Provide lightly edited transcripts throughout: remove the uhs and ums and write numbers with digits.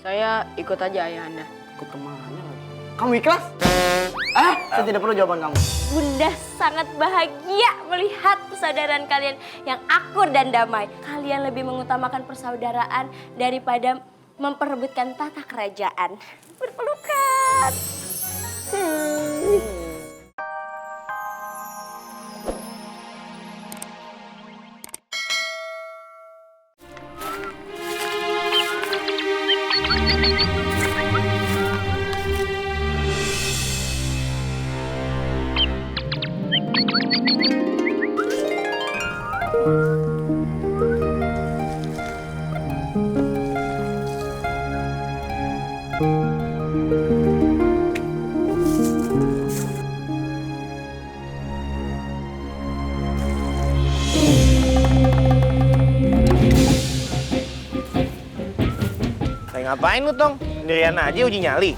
Saya ikut aja ayah Anda. Ikut kemana lagi? Kamu ikhlas? Saya tidak perlu jawaban kamu. Bunda sangat bahagia melihat persaudaraan kalian yang akur dan damai. Kalian lebih mengutamakan persaudaraan daripada memperebutkan tata kerajaan. Berpelukan. Ngapain lu, Tong? Sendirian aja uji nyali.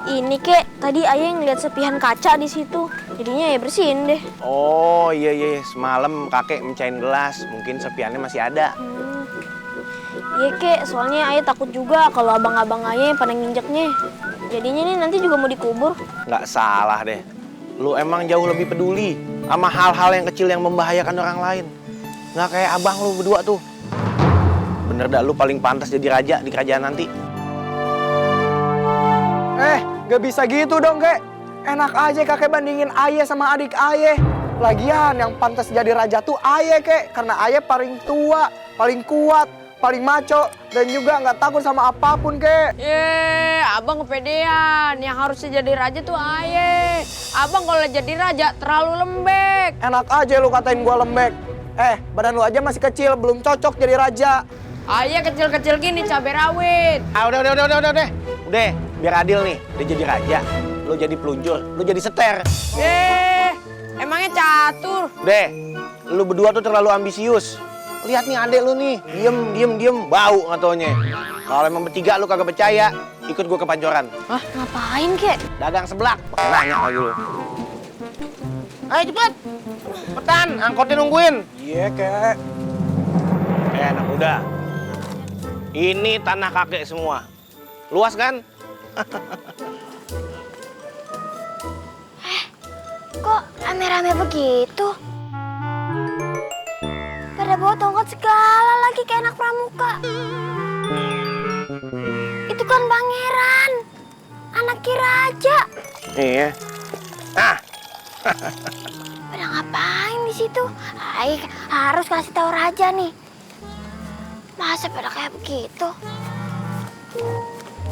Ini kek, tadi ayah ngeliat sepihan kaca di situ. Jadinya ya bersihin deh. Oh iya, semalam kakek mecahin gelas, mungkin sepiannya masih ada. Iya kek, soalnya ayah takut juga kalau abang-abang ayah yang pada nginjeknya. Jadinya nih nanti juga mau dikubur. Nggak salah deh. Lu emang jauh lebih peduli sama hal-hal yang kecil yang membahayakan orang lain. Nggak kayak abang lu berdua tuh. Bener dah, lu paling pantas jadi raja di kerajaan nanti. Gak bisa gitu dong, Kek. Enak aja kakek bandingin ayah sama adik ayah. Lagian yang pantas jadi raja tuh ayah, Kek. Karena ayah paling tua, paling kuat, paling maco, dan juga nggak takut sama apapun, Kek. Abang kepedean. Yang harusnya jadi raja tuh ayah. Abang kalau jadi raja terlalu lembek. Enak aja lu katain gua lembek. Badan lu aja masih kecil, belum cocok jadi raja. Ayah kecil-kecil gini cabai rawit. Udah, biar adil nih. Dia jadi raja, lu jadi pelunjur, lu jadi seter. Emangnya catur? Udah, lu berdua tuh terlalu ambisius. Lihat nih adek lu nih, diem, bau ngatonya. Kalau emang bertiga lu kagak percaya, ikut gua ke Pancoran. Hah? Ngapain kek? Dagang seblak, pakai nanya lagi lu. Ayo cepet, cepetan, angkotnya nungguin. Iya, Kek. Anak muda, ini tanah kakek semua. Luas kan? Kok rame-rame begitu? Pada bawa tongkat segala lagi kayak anak pramuka. Itu kan pangeran, anak raja. Iya. Pada ngapain di situ? Ay, harus kasih tahu raja nih. Masa pada kayak begitu?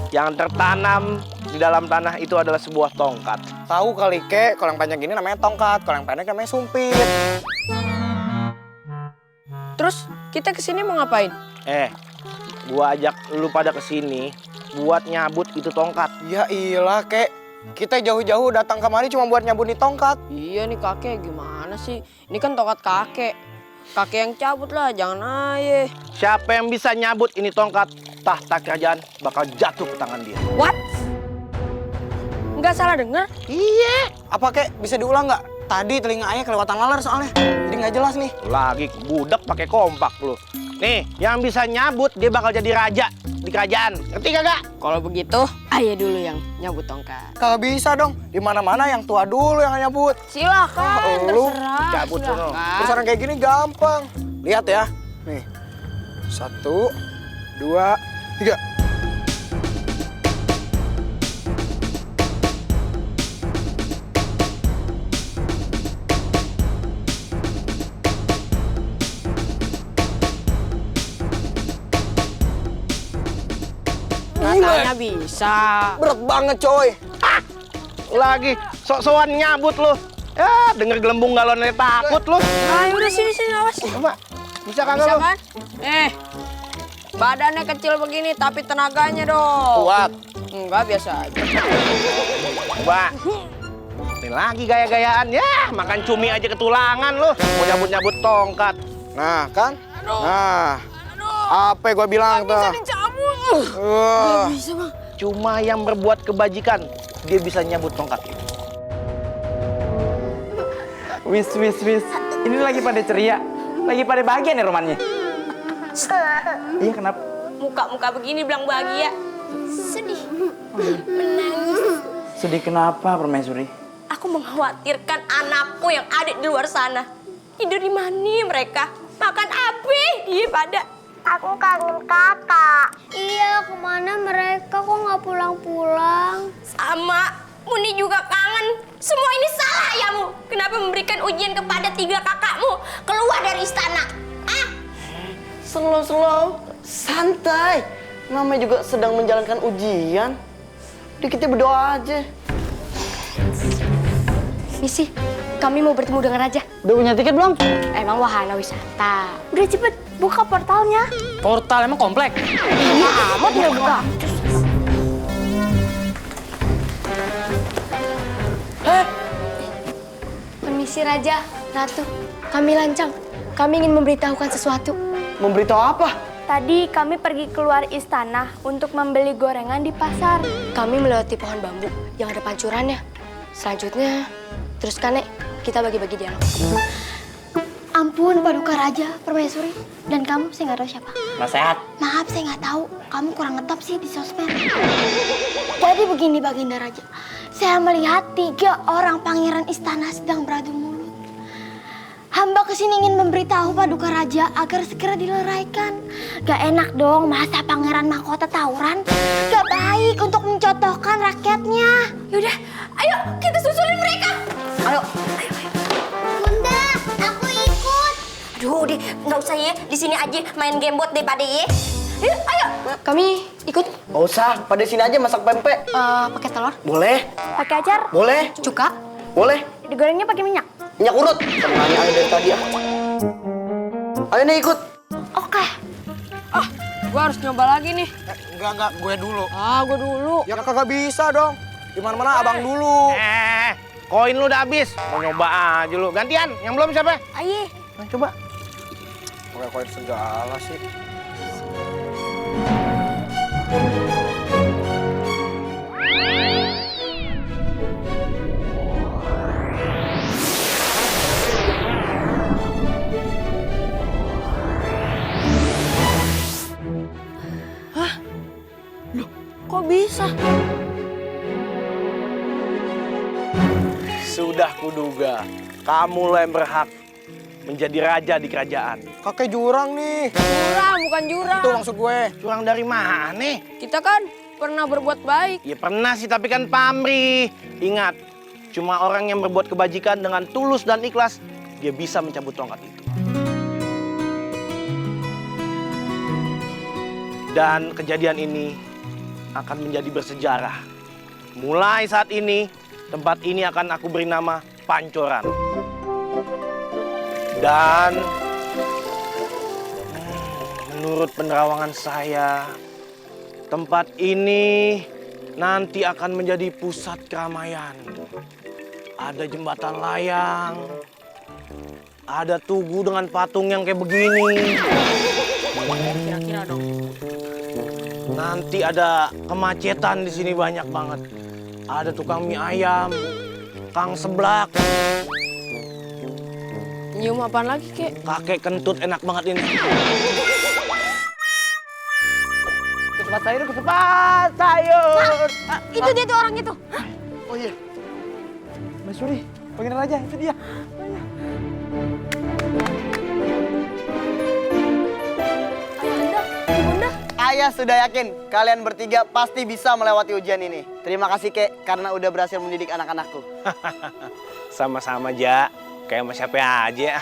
Yang tertanam di dalam tanah itu adalah sebuah tongkat. Tahu kali, Kek, kalau yang panjang gini namanya tongkat, kalau yang pendek namanya sumpit. Terus kita kesini mau ngapain? Gua ajak lu pada kesini buat nyabut itu tongkat. Ya iyalah, Kek. Kita jauh-jauh datang kemari cuma buat nyabut nih tongkat. Iya nih kakek, gimana sih? Ini kan tongkat kakek. Kakek yang cabut lah, jangan ayah. Siapa yang bisa nyabut ini tongkat, tahta kerajaan bakal jatuh ke tangan dia. What? Nggak salah denger? Iya. Apa, Kek? Bisa diulang nggak? Tadi telinga ayah kelewatan laler soalnya. Jadi nggak jelas nih. Lagi budak pakai kompak lu. Nih, yang bisa nyabut dia bakal jadi raja di kerajaan. Ngerti kagak? Kalau begitu, ayah dulu yang nyabut tongkat. Kagak bisa dong. Di mana-mana yang tua dulu yang nyabut. Silakan, lu terserah. cabut sono. Urusan kayak gini gampang. Lihat ya. Nih. 1, 2, 3. Katanya bisa. Berat banget, coy. Lagi sok-sokan nyabut lu. Ya, denger gelembung galonnya takut lu. Ayo udah sini awas. Coba. Bisa kagak Bisa lu? kan? Badannya kecil begini tapi tenaganya dong. Kuat. Enggak, biasa aja. Coba. Ini lagi gaya-gayaan. Ya, makan cumi aja ketulangan lu. Mau nyabut-nyabut tongkat. Nah, kan? Nah. Apa gua bilang tuh? Bisa dicabut. Bisa, Bang. Cuma yang berbuat kebajikan, dia bisa nyabut tongkat itu. Wis. Ini lagi pada ceria. Lagi pada bahagia nih romannya. Iya, kenapa? muka-muka begini bilang bahagia. Sedih. Menangis. Sedih kenapa, Permaisuri? Aku mengkhawatirkan anakku yang ada di luar sana. Tidur di mana mereka? Makan apa dia pada? Aku kangen kakak. Iya, kemana mereka kok nggak pulang-pulang? Sama, Muni juga kangen. Semua ini salah yamu. Kenapa memberikan ujian kepada 3 kakakmu? Keluar dari istana. Ah? Slow, santai. Namanya juga sedang menjalankan ujian. Udah kita berdoa aja. Misi, kami mau bertemu dengan raja. Udah punya tiket belum? Emang wahana wisata. Udah cepet, buka portalnya. Portal emang komplek. Amat mau buka. Permisi Raja, Ratu. Kami lancang. Kami ingin memberitahukan sesuatu. Memberitahu apa? Tadi kami pergi keluar istana untuk membeli gorengan di pasar. Kami melewati pohon bambu yang ada pancurannya. Selanjutnya, teruskan, Nek. Kita bagi-bagi dialog. Ampun, Paduka Raja, Permaisuri. Dan kamu, saya nggak tahu siapa. Nasehat. Maaf, saya nggak tahu. Kamu kurang ngetop sih di sosmed. Jadi begini, Baginda Raja. Saya melihat 3 orang pangeran istana sedang beradu mulut. Hamba kesini ingin memberitahu Paduka Raja agar segera dileraikan. Gak enak dong masa pangeran mahkota tawuran. Gak baik untuk mencontohkan rakyatnya. Yaudah, ayo kita susulin mereka. Ayo. Bunda, aku ikut. Aduh, deh, nggak usah ya. Di sini aja main game bot deh pada ya. Ayo. Kami ikut. Gak usah, pada sini aja masak pempek. Pakai telur, Boleh, Pakai acar, boleh, cuka. boleh. digorengnya pakai minyak. Minyak urut. Semuanya ayo dari tadi ya. Ayo nih ikut. Oke. Gua harus nyoba lagi nih. Enggak, gue dulu. Gua dulu. Ya kagak bisa dong. Gimana-mana abang dulu. Koin lu udah habis. Mau nyoba aja lu. Gantian, yang belum siapa? Ayo. Nah, coba. Pakai koin segala sih. Kok bisa? Sudah kuduga, kamulah yang berhak menjadi raja di kerajaan. Kakek jurang nih. Jurang, bukan jurang. Itu maksud gue. Curang dari mana? Kita kan pernah berbuat baik. Ya pernah sih, tapi kan pamrih. Ingat, cuma orang yang berbuat kebajikan dengan tulus dan ikhlas, dia bisa mencabut tongkat itu. Dan kejadian ini akan menjadi bersejarah. Mulai saat ini, tempat ini akan aku beri nama Pancoran. Dan menurut penerawangan saya, tempat ini nanti akan menjadi pusat keramaian. Ada jembatan layang, ada tugu dengan patung yang kayak begini. Kira-kira dong. Nanti ada kemacetan di sini banyak banget. Ada tukang mie ayam, kang seblak, Nyium apaan lagi, Kek? kakek kentut enak banget ini. Ketupat sayur, ketupat sayur. Itu dia tuh orang itu. Oh iya. Mas Suri, panggil aja, itu dia. Ayahanda, Bunda. Ayah sudah yakin kalian bertiga pasti bisa melewati ujian ini. Terima kasih Kek karena udah berhasil mendidik anak-anakku. Sama-sama, Ja. Kayak sama siapa aja.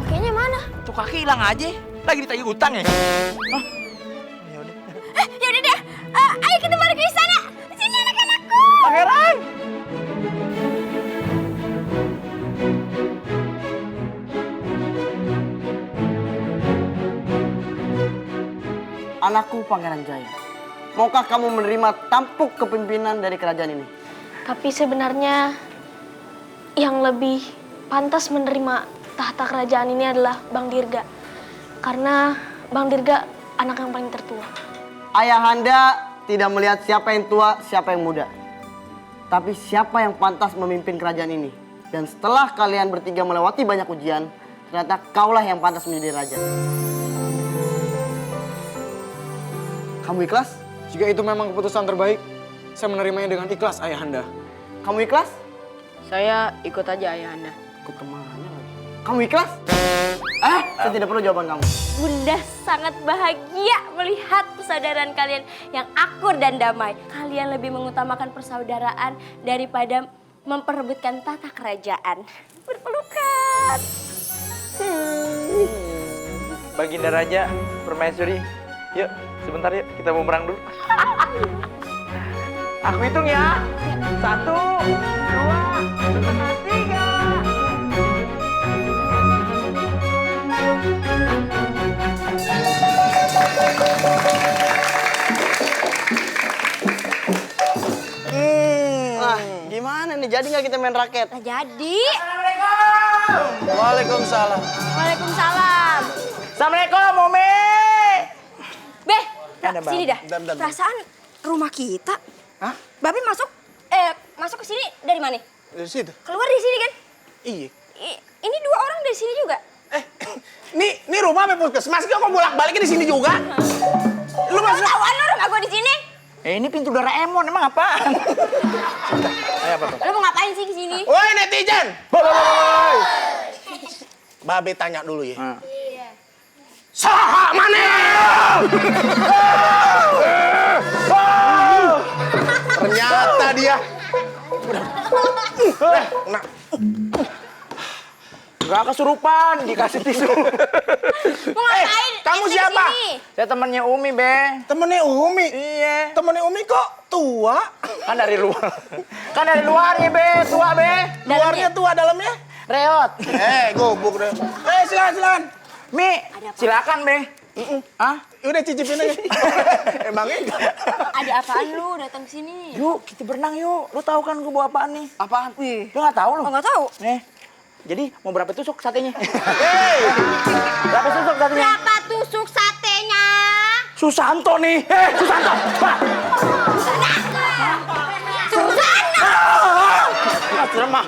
Kayaknya mana? Tuh kaki hilang aja. Lagi ditagih utang ya? Yaudah deh, ayo kita balik ke istana. Sini anak-anakku. Pangeran! Anakku Pangeran Jaya, maukah kamu menerima tampuk kepemimpinan dari kerajaan ini? Tapi sebenarnya yang lebih pantas menerima tahta kerajaan ini adalah Bang Dirga. Karena Bang Dirga anak yang paling tertua. Ayahanda tidak melihat siapa yang tua, siapa yang muda. Tapi siapa yang pantas memimpin kerajaan ini? Dan setelah kalian bertiga melewati banyak ujian, ternyata kaulah yang pantas menjadi raja. Kamu ikhlas? Jika itu memang keputusan terbaik, saya menerimanya dengan ikhlas, Ayahanda. Kamu ikhlas? Saya ikut aja Ayahanda. Ikut kemana lagi? Kamu ikhlas? Saya tidak perlu jawaban kamu. Bunda sangat bahagia melihat persaudaraan kalian yang akur dan damai. Kalian lebih mengutamakan persaudaraan daripada memperebutkan tata kerajaan. Berpelukan. Baginda Raja, Permaisuri. Yuk, sebentar yuk, kita mau berang dulu. Aku hitung ya. 1, 2, 1. Gimana nih? Jadi nggak kita main raket? Nah, jadi. Waalaikumsalam. Waalaikumsalam. Assalamualaikum, Umi. Beh, Ada, Bang. sini dah. Bentar. Perasaan rumah kita. Hah? Babi masuk masuk ke sini dari mana? Dari situ? Keluar dari sini kan? Iya. Ini 2 orang dari sini juga. Ini rumah apa puskesmas? Kok bolak-baliknya di sini juga? Lu masuk. Tahuan lu rumah gua di sini. Ini pintu Doraemon, emang apaan? Ayo, apa tuh? Lu mau ngapain sih ke sini? Woi netizen! Babe tanya dulu ya. Saha mana? Ternyata dia. Nah, Gak kesurupan, dikasih tisu. Mau ngapain? kamu Ente siapa? kesini? Saya temennya Umi, Be. temennya Umi. Iya. Temennya Umi kok tua? Kan dari luar. Kan dari luarnya, Be. Tua, Be. Luarnya tua, dalamnya? Reot. Gobok deh. Silakan. Mi, silakan, Be. Hah? Udah cicipin aja. Emangnya enggak? Ada apaan lu datang ke sini? Yuk, kita berenang yuk. Lu tahu kan gue bawa apaan nih? Apaan? Lu nggak tahu lu? Oh, nggak tahu. Nih. Jadi mau berapa tusuk satenya? Berapa tusuk satenya? Berapa tusuk satenya? Susanto nih. Susanto. Pak. Susana. Seremah.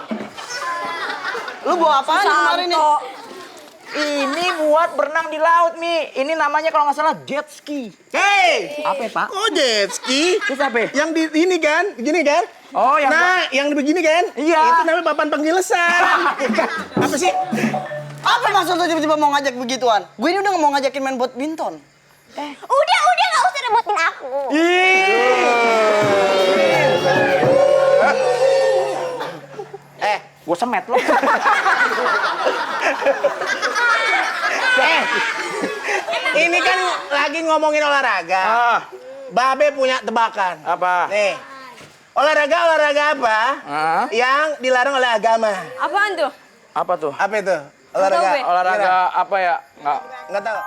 Lu bawa apaan kemarin nih? Ini buat berenang di laut, Mi. Ini namanya kalau nggak salah jet ski. Hei! Apa, Pak? Oh jet ski? Terus apa? Yang di ini kan? Gini kan? Oh, yang Nah, yang begini kan? Iya. Itu namanya papan pengilesan. Apa sih? Apa maksud lu tiba-tiba mau ngajak begituan? Gue ini udah mau ngajakin main badminton. Udah nggak usah rebutin aku. Gue semet lo. Ini kan lagi ngomongin olahraga. Babe punya tebakan. Apa? Nih. Olahraga apa yang dilarang oleh agama? Apaan tuh? Apa tuh? Apa itu? Olahraga. Be. Olahraga apa ya? Nggak tahu.